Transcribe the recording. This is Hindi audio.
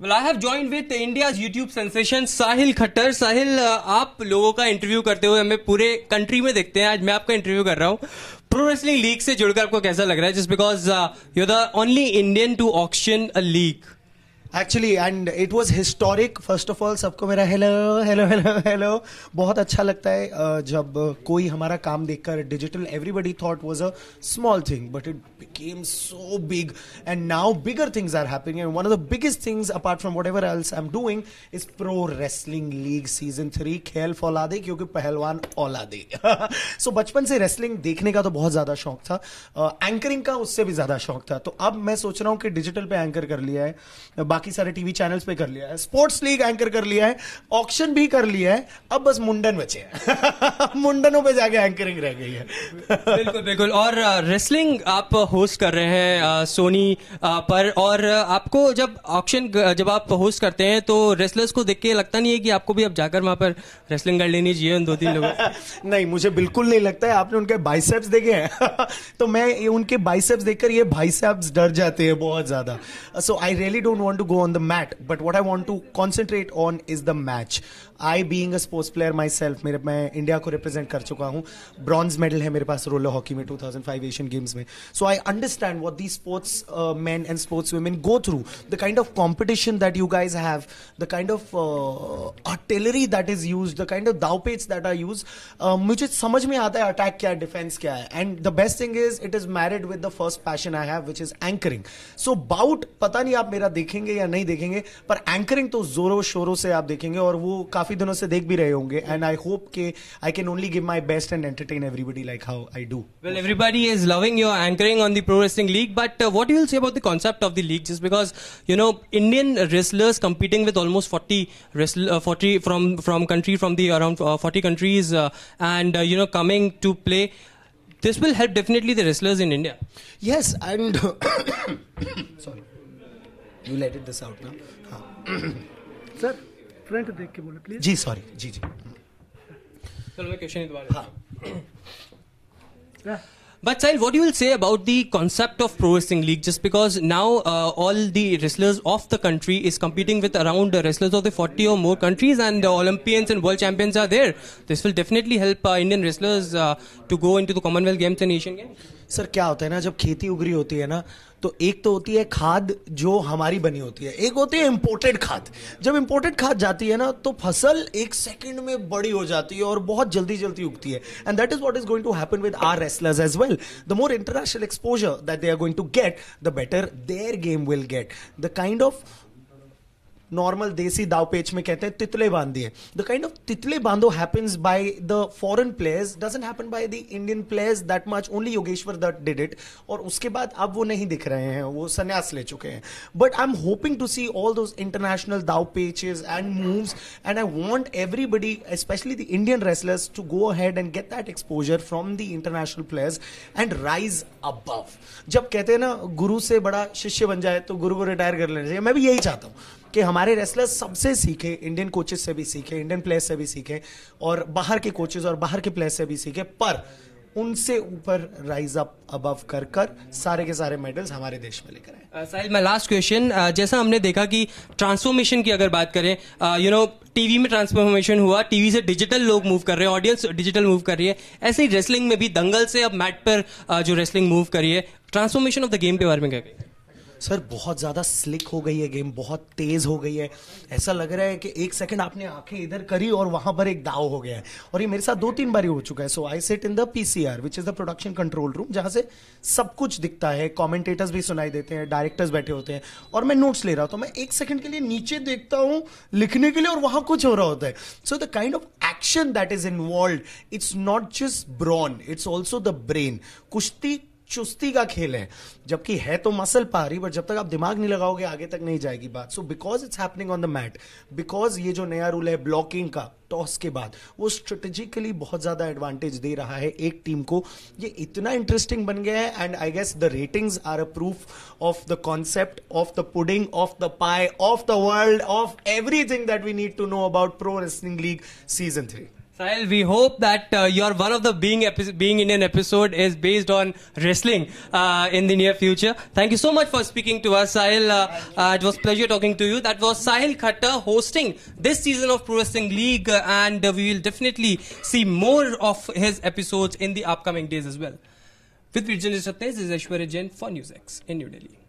Well, I have joined with India's YouTube sensation साहिल खट्टर. साहिल, आप लोगों का इंटरव्यू करते हुए हमें पूरे कंट्री में देखते हैं. आज मैं आपका इंटरव्यू कर रहा हूँ. प्रो रेसलिंग लीग से जुड़कर आपको कैसा लग रहा है? Just because you are the only Indian to auction a league. Actually and it was historic. First of all सबको मेरा हेलो हेलो हेलो हेलो. बहुत अच्छा लगता है जब कोई हमारा काम देखकर digital everybody thought was a small thing but it became so big and now bigger things are happening and one of the biggest things apart from whatever else I am doing is pro wrestling league season 3. खेल फौलादे क्योंकि पहलवान औलादे. सो बचपन से रेसलिंग देखने का तो बहुत ज्यादा शौक था. एंकरिंग का उससे भी ज्यादा शौक था. तो अब मैं सोच रहा हूँ कि डिजिटल पे एंकर कर लिया है, बाकी सारे टीवी चैनल्स पे कर लिया है, स्पोर्ट्स लीग एंकर कर लिया है, ऑक्शन भी कर लिया है. अब बस मुंडन बचे हैं. मुंडनों पे जाके एंकरिंग रह गई है. बिल्कुल बिल्कुल. और रेसलिंग आप होस्ट कर रहे हैं सोनी पर, और आपको जब ऑक्शन जब आप होस्ट करते हैं तो रेसलर्स को देख के लगता नहीं है कि आपको भी अब जाकर वहां पर रेसलिंग कर लेनी चाहिए उन 2-3 लोगों से? नहीं, मुझे बिल्कुल नहीं लगता है. आपने उनके बाइसेप्स देखे हैं? तो मैं उनके बाइसेप्स देखकर ये बाइसेप्स डर जाते हैं बहुत ज्यादा. So I really don't want to go on the mat, but what I want to concentrate on is the match. I being a sports player myself, मैं इंडिया को रिप्रेजेंट कर चुका हूँ. ब्रॉन्ज मेडल है मेरे पास रोलर हॉकी में 2005 एशियन गेम्स में. So I understand what the sports men and sports women go through, the kind of competition that you guys have, the kind of artillery that is used, the kind of दावपेच that are used. मुझे समझ में आता है अटैक क्या है, डिफेंस क्या है. And the best thing is it is married with the first passion I have, which is anchoring. So bout पता नहीं आप मेरा देखेंगे या नहीं देखेंगे, पर एंकरिंग तो जोरों शोरों से आप देखेंगे और वो काफी दिनों से देख भी रहे होंगे. एंड आई होप के I can only give my best and entertain everybody like how I do. Well, everybody is loving your anchoring on the Pro Wrestling League, but what do you say about the concept of the league? Just because, you know, Indian wrestlers competing with almost 40 from country from the around 40 countries, and you know, coming to play, this will help definitely the wrestlers in India. Yes, and sorry, you let it this out now. Sir front देख के बोलो प्लीज. जी सॉरी, जी. चलो मैं क्वेश्चन दोबारा. Yeah. But Sahil, what you will say about the concept of Pro Wrestling League? Just because now all the wrestlers of the country is competing with around wrestlers of the 40 or more countries, and the Olympians and world champions are there. This will definitely help Indian wrestlers to go into the Commonwealth Games and Asian Games. Sir क्या होता है ना, जब खेती उगरी होती है ना, तो एक तो होती है खाद जो हमारी बनी होती है, एक होती है इंपोर्टेड खाद. जब इंपोर्टेड खाद जाती है ना तो फसल एक सेकंड में बड़ी हो जाती है और बहुत जल्दी जल्दी उगती है. And that is what is going to happen with our wrestlers as well. The more international exposure that they are going to get, the better their game will get. The kind of normal desi दाव पेच में कहते हैं तितले बांध दिए. द काइंड ऑफ तितले बांधो happens by the foreign players, doesn't happen by the Indian players that much. Only Yogeshwar Dutt did it, और उसके बाद अब वो नहीं दिख रहे हैं, वो संन्यास ले चुके हैं. But I am hoping to see all those international दाव पेचेस and moves, and I want everybody, especially the Indian wrestlers, to go ahead and get that exposure from the international players and rise above. जब कहते हैं ना गुरु से बड़ा शिष्य बन जाए तो गुरु को रिटायर कर लेना चाहिए. मैं भी यही चाहता हूँ कि हमारे रेसलर्स सबसे सीखे, इंडियन कोचेस से भी सीखे, इंडियन प्लेयर्स से भी सीखे, और बाहर के कोचेस और बाहर के प्लेयर्स से भी सीखे, पर उनसे ऊपर राइज अप अबव कर सारे के सारे मेडल्स हमारे देश में लेकर आए. साहिल, माय लास्ट क्वेश्चन. जैसा हमने देखा कि ट्रांसफॉर्मेशन की अगर बात करें, यू नो, टीवी में ट्रांसफॉर्मेशन हुआ, टीवी से डिजिटल लोग मूव कर रहे हैं, ऑडियंस डिजिटल मूव कर रही है. ऐसे ही रेसलिंग में भी दंगल से अब मैट पर जो रेसलिंग मूव करी है, ट्रांसफॉर्मेशन ऑफ द गेम के बारे में क्या कहेंगे? सर बहुत ज्यादा स्लिक हो गई है गेम, बहुत तेज हो गई है. ऐसा लग रहा है कि एक सेकंड आपने आंखें इधर करी और वहां पर एक दाव हो गया है, और ये मेरे साथ 2-3 बार हो चुका है. So I sit in the PCR, which is the production control room, जहां से सब कुछ दिखता है, कमेंटेटर्स भी सुनाई देते हैं, डायरेक्टर्स बैठे होते हैं, और मैं नोट्स ले रहा हूं. तो मैं एक सेकंड के लिए नीचे देखता हूं लिखने के लिए, और वहां कुछ हो रहा होता है. So the kind of action that is involve, it's not just brawn, it's also the brain. कुश्ती चुस्ती का खेल है, जबकि है तो मसल पारी, बट जब तक आप दिमाग नहीं लगाओगे आगे तक नहीं जाएगी बात. So because it's happening on the mat, because ये जो नया रूल है ब्लॉकिंग का टॉस के बाद, वो स्ट्रेटेजिकली बहुत ज्यादा एडवांटेज दे रहा है एक टीम को. ये इतना इंटरेस्टिंग बन गया है, and I guess the ratings are a proof of the concept, of the pudding, of the pie, of the world, of everything that we need to know about pro wrestling league season 3. Sahil, we hope that your one of the being Indian episode is based on wrestling in the near future. Thank you so much for speaking to us, Sahil. It was a pleasure talking to you. That was Sahil Khattar hosting this season of Pro Wrestling League, and we will definitely see more of his episodes in the upcoming days as well. With Virginia Satnej, this is Aishwarya Jain for NewsX in New Delhi.